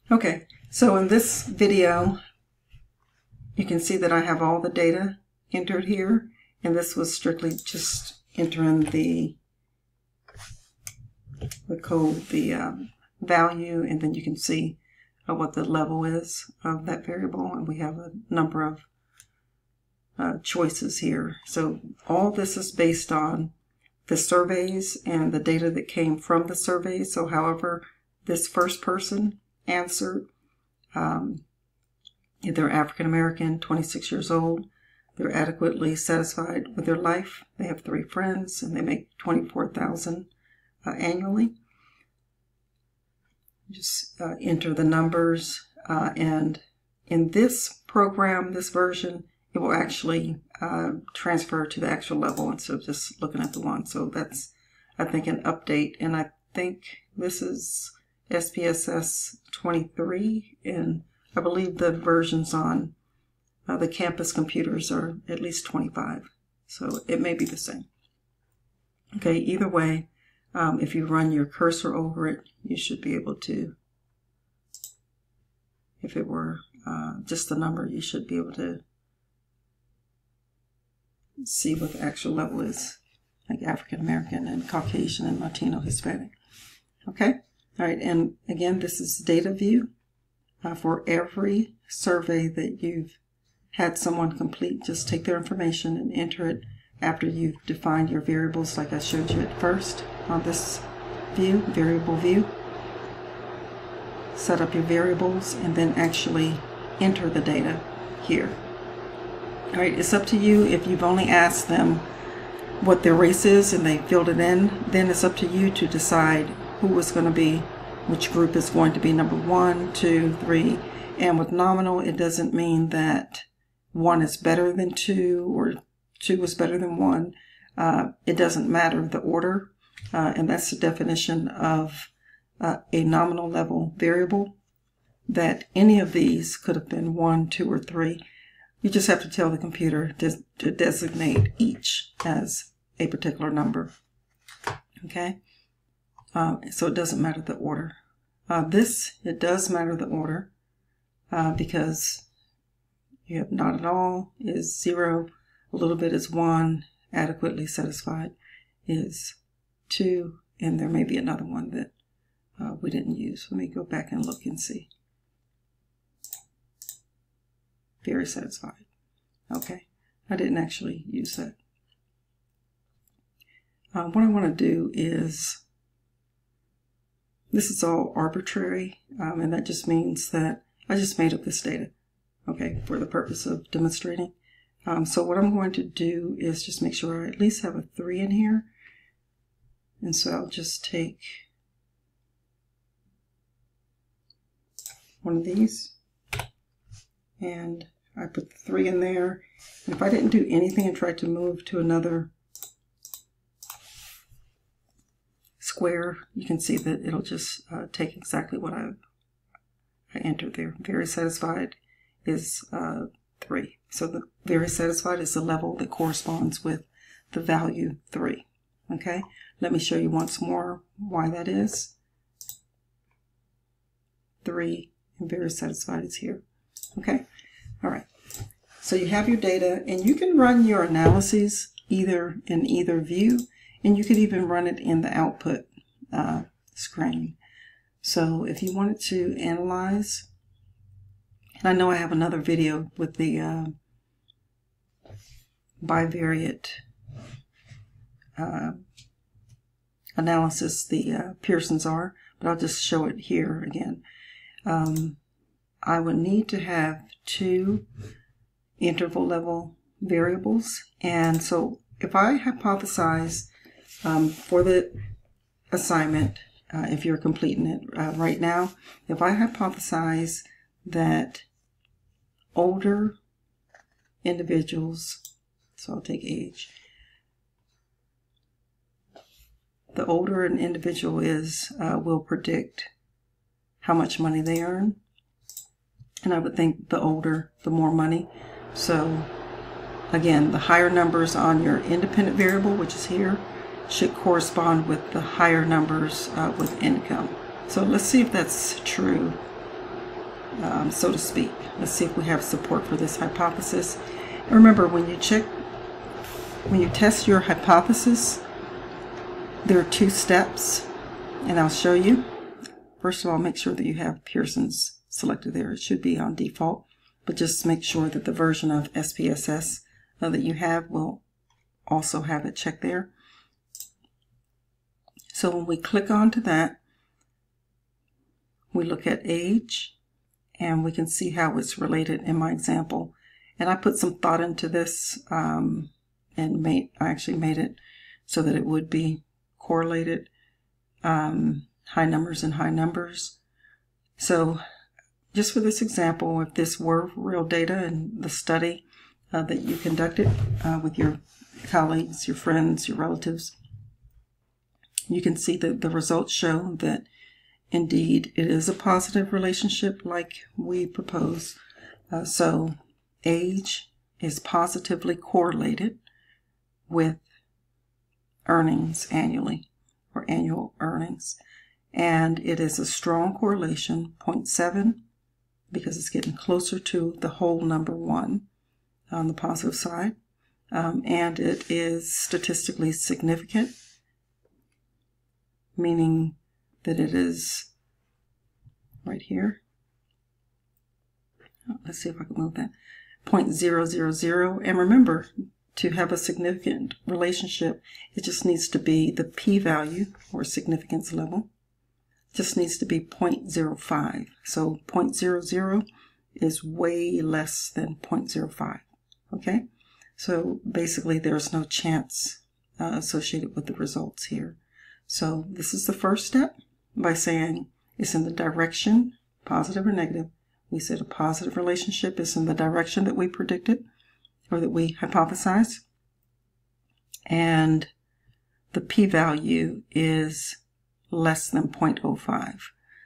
Okay, so in this video, you can see that I have all the data entered here, and this was strictly just entering the code, the value, and then you can see what the level is of that variable, and we have a number of choices here. So all this is based on the surveys and the data that came from the surveys. So however this first person answered, they're African American, 26 years old, they're adequately satisfied with their life, they have 3 friends, and they make $24,000 annually. Just enter the numbers, and in this program, this version, it will actually transfer to the actual level instead of just looking at the one. So that's, I think, an update, and I think this is SPSS 23, and I believe the versions on the campus computers are at least 25, so it may be the same. Okay, either way, if you run your cursor over it, you should be able to, if it were just the number, you should be able to see what the actual level is, like African American and Caucasian and Latino, Hispanic. Okay, all right, and again, this is data view. For every survey that you've had someone complete, just take their information and enter it after you've defined your variables like I showed you at first on this view, variable view. Set up your variables and then actually enter the data here. All right, it's up to you. If you've only asked them what their race is and they filled it in, then it's up to you to decide who is going to be, which group is going to be number 1, 2, 3. And with nominal, it doesn't mean that 1 is better than 2 or 2 is better than 1. It doesn't matter the order, and that's the definition of a nominal level variable, that any of these could have been 1, 2, or 3. You just have to tell the computer to designate each as a particular number. Okay? So it doesn't matter the order. It does matter the order because you have not at all is 0, a little bit is 1, adequately satisfied is 2, and there may be another one that we didn't use. Let me go back and look and see. Very satisfied. Okay, I didn't actually use that. What I want to do is, this is all arbitrary, and that just means that I just made up this data, okay, for the purpose of demonstrating. So what I'm going to do is just make sure I at least have a 3 in here. And so I'll just take one of these, and I put the 3 in there. And if I didn't do anything and tried to move to another square, you can see that it'll just take exactly what I entered there. Very satisfied is 3. So the very satisfied is the level that corresponds with the value 3. Okay, let me show you once more why that is. 3 and very satisfied is here. Okay, all right. So you have your data, and you can run your analyses either in either view, and you could even run it in the output screen. So if you wanted to analyze, and I know I have another video with the bivariate analysis, the Pearson's R, but I'll just show it here again. I would need to have 2 interval level variables, and so if I hypothesize for the assignment, if you're completing it right now, if I hypothesize that older individuals, so I'll take age, the older an individual is will predict how much money they earn, and I would think the older, the more money. So again, the higher numbers on your independent variable, which is here, should correspond with the higher numbers with income. So let's see if that's true. so to speak. Let's see if we have support for this hypothesis. And remember, when you test your hypothesis, there are 2 steps, and I'll show you. First of all, make sure that you have Pearson's selected there. It should be on default, but just make sure that the version of SPSS that you have will also have it checked there. So when we click onto that, we look at age, and we can see how it's related in my example. And I put some thought into this, and I actually made it so that it would be correlated, high numbers and high numbers. So just for this example, if this were real data and the study that you conducted with your colleagues, your friends, your relatives, you can see that the results show that indeed it is a positive relationship like we propose. So age is positively correlated with earnings annually, or annual earnings. And it is a strong correlation, 0.7, because it's getting closer to the whole number 1 on the positive side. And it is statistically significant, meaning that it is right here. Let's see if I can move that. 0.000. And remember, to have a significant relationship, it just needs to be the p-value, or significance level, just needs to be 0.05. So 0.00 is way less than 0.05. Okay? So basically there's no chance associated with the results here. So this is the first step, by saying it's in the direction, positive or negative. We said a positive relationship is in the direction that we predicted, or that we hypothesized. And the p-value is less than 0.05.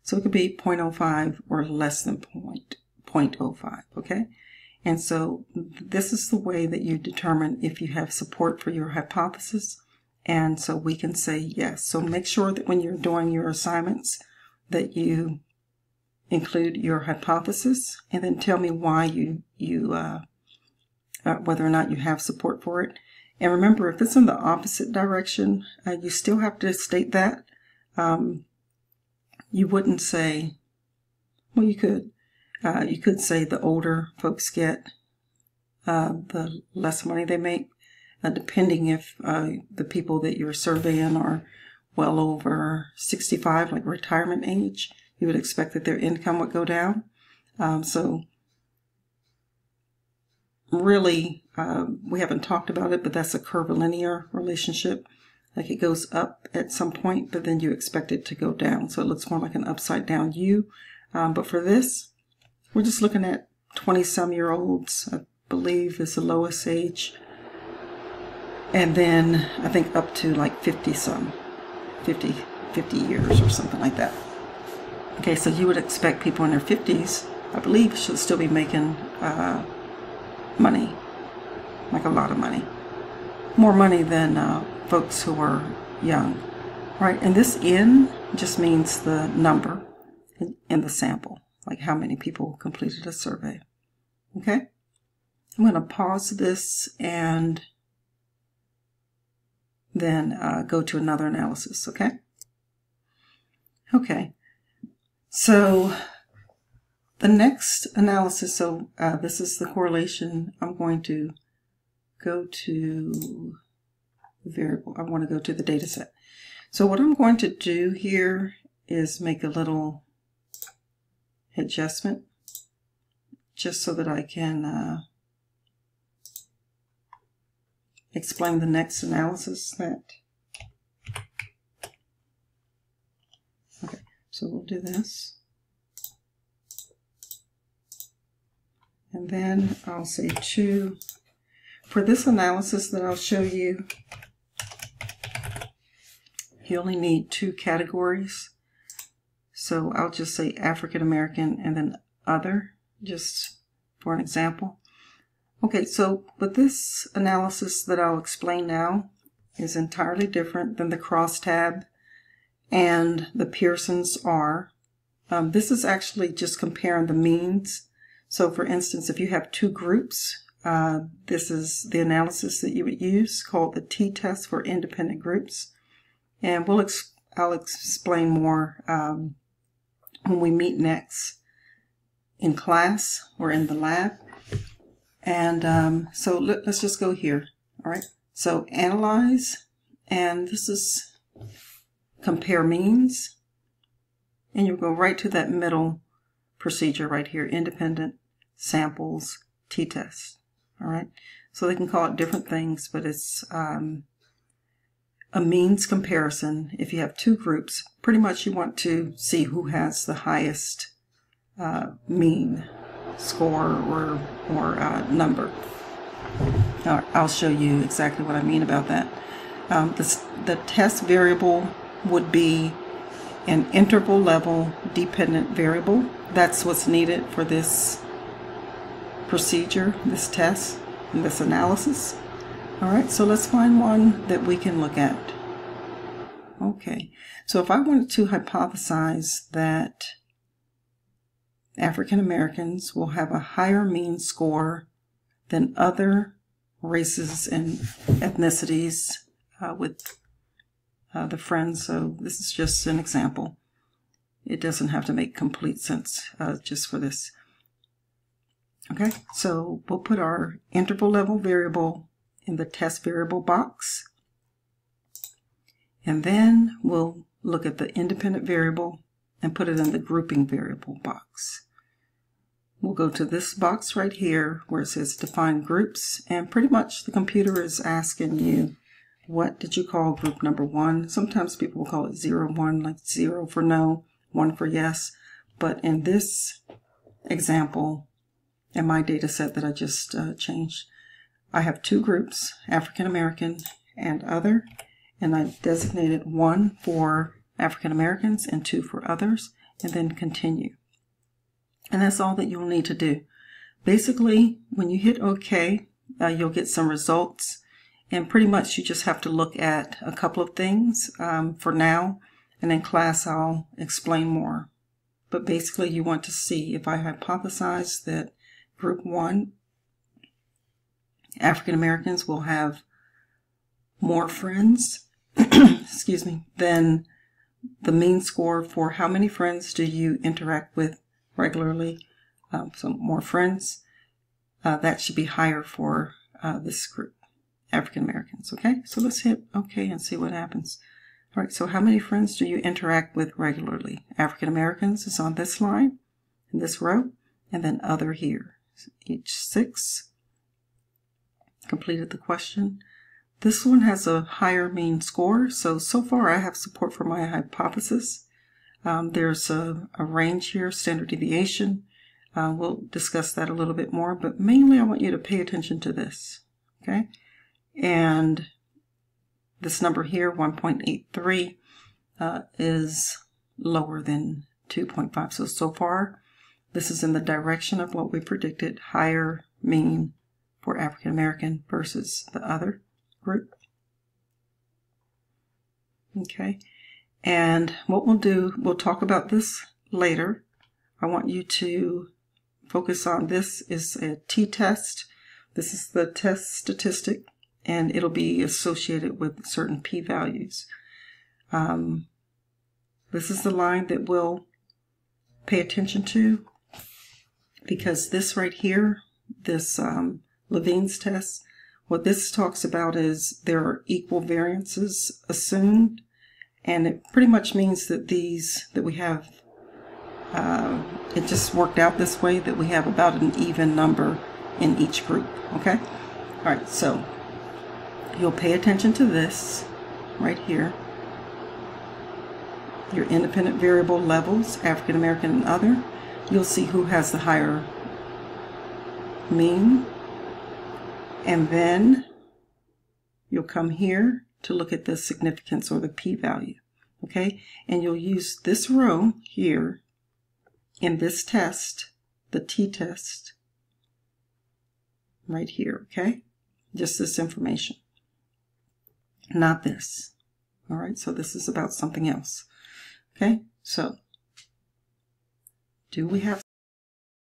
So it could be 0.05 or less than 0.05, okay? And so this is the way that you determine if you have support for your hypothesis. And so we can say yes. So make sure that when you're doing your assignments that you include your hypothesis, and then tell me why whether or not you have support for it. And remember, if it's in the opposite direction, you still have to state that. You wouldn't say, well, you could say the older folks get, the less money they make, depending if the people that you're surveying are well over 65, like retirement age, you would expect that their income would go down. So really, we haven't talked about it, but that's a curvilinear relationship. Like it goes up at some point, but then you expect it to go down. So it looks more like an upside down U. But for this, we're just looking at 20-some-year-olds, I believe is the lowest age. And then I think up to like 50 years or something like that. Okay, so you would expect people in their 50s, I believe, should still be making money, like a lot of money. More money than folks who are young, right? And this N just means the number in the sample, like how many people completed a survey. Okay? I'm going to pause this and then go to another analysis, okay? Okay. So the next analysis, so this is the correlation. I'm going to go to the variable. I want to go to the data set. So what I'm going to do here is make a little adjustment just so that I can explain the next analysis that. Okay, so we'll do this. And then I'll say 2. For this analysis that I'll show you, you only need 2 categories. So I'll just say African American and then other, just for an example. Okay, so but this analysis that I'll explain now is entirely different than the crosstab and the Pearson's R. This is actually just comparing the means. So for instance, if you have two groups, this is the analysis that you would use, called the t-test for independent groups. And I'll explain more when we meet next in class or in the lab. And so let's just go here. All right. So analyze, and this is compare means. And you'll go right to that middle procedure right here, independent samples t-test. All right. So they can call it different things, but it's a means comparison. If you have two groups, pretty much you want to see who has the highest mean score or number. I'll show you exactly what I mean about that. The test variable would be an interval level dependent variable. That's what's needed for this procedure, this test, and this analysis. All right, so let's find one that we can look at. Okay, so if I wanted to hypothesize that African Americans will have a higher mean score than other races and ethnicities with the friends. So this is just an example. It doesn't have to make complete sense just for this. Okay, so we'll put our interval level variable in the test variable box. And then we'll look at the independent variable and put it in the grouping variable box. We'll go to this box right here where it says define groups, and pretty much the computer is asking you, what did you call group number 1? Sometimes people will call it 0, 1, like 0 for no, 1 for yes. But in this example, in my data set that I just changed, I have two groups, African American and other, and I designated 1 for African Americans and 2 for others, and then continue. And that's all that you'll need to do. Basically, when you hit OK, you'll get some results. And pretty much you just have to look at a couple of things for now. And in class, I'll explain more. But basically, you want to see if I hypothesize that group 1, African Americans, will have more friends, excuse me, than the mean score for how many friends do you interact with regularly. So more friends, that should be higher for this group, African Americans. Okay, so let's hit OK and see what happens. All right, so how many friends do you interact with regularly? African Americans is on this line, in this row, and then other here. Each 6. Completed the question. This one has a higher mean score, so far I have support for my hypothesis. There's a range here, standard deviation. We'll discuss that a little bit more, but mainly I want you to pay attention to this, okay? And this number here, 1.83, is lower than 2.5. So far, this is in the direction of what we predicted, higher mean for African American versus the other group. Okay. And what we'll do, we'll talk about this later. I want you to focus on this is a t-test. This is the test statistic, and it'll be associated with certain p-values. This is the line that we'll pay attention to, because this right here, this Levene's test, what this talks about is there are equal variances assumed. And it pretty much means that these that we have, it just worked out this way, that we have about an even number in each group, okay? All right, so you'll pay attention to this right here. Your independent variable levels, African American and other. You'll see who has the higher mean. And then you'll come here to look at the significance or the p-value, okay? And you'll use this row here in this test, the t-test, right here, okay? Just this information, not this. All right, so this is about something else, okay? So Do we have